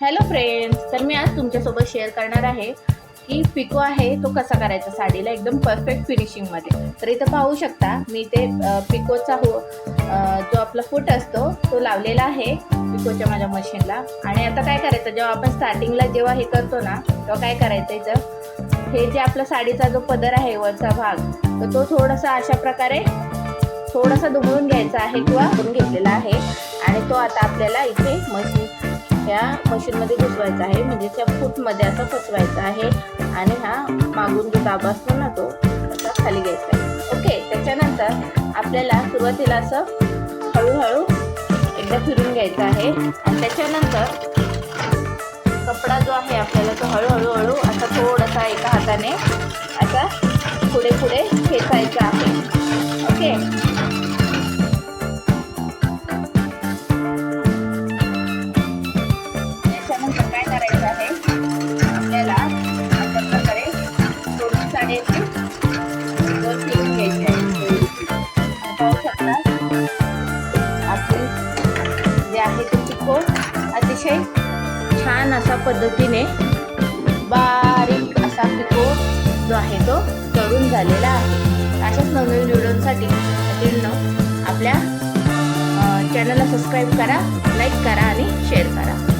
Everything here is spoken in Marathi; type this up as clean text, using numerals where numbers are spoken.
हॅलो फ्रेंड्स, तर मी आज तुमच्यासोबत शेअर करणार आहे की पिको आहे तो कसा करायचा साडीला एकदम परफेक्ट फिनिशिंगमध्ये. तर इथं पाहू शकता मी ते पिकोचा जो आपला फूट असतो तो लावलेला आहे पिकोच्या माझ्या मशीनला. आणि आता काय करायचं, जेव्हा आपण स्टार्टिंगला जेव्हा हे करतो ना तेव्हा काय करायचं, इथं हे जे आपला साडीचा जो पदर आहे वरचा भाग, तर तो थोडासा अशा प्रकारे थोडासा दुमळून घ्यायचा आहे किंवा करून घेतलेला आहे. आणि तो आता आपल्याला इथे ह्या मशीनमध्ये घुसवायचा आहे, म्हणजे त्या फूटमध्ये असं फसवायचा आहे. आणि हा मागून जो दाबा असतो ना तो असा खाली घ्यायचा आहे. ओके, त्याच्यानंतर आपल्याला सुरुवातीला असं हळूहळू एकदा फिरून घ्यायचं आहे. आणि त्याच्यानंतर कपडा जो आहे आपल्याला तो हळूहळू असा थोडासा एका हाताने असा पुढे पुढे खेचायचा आहे. ओके, जे आहे ते पिको अतिशय छान अशा पद्धतीने बारीक असा पिको जो आहे तो करून झालेला आहे. अशाच नवीन व्हिडिओसाठी आपल्या चॅनलला सबस्क्राईब करा, लाईक करा आणि शेअर करा.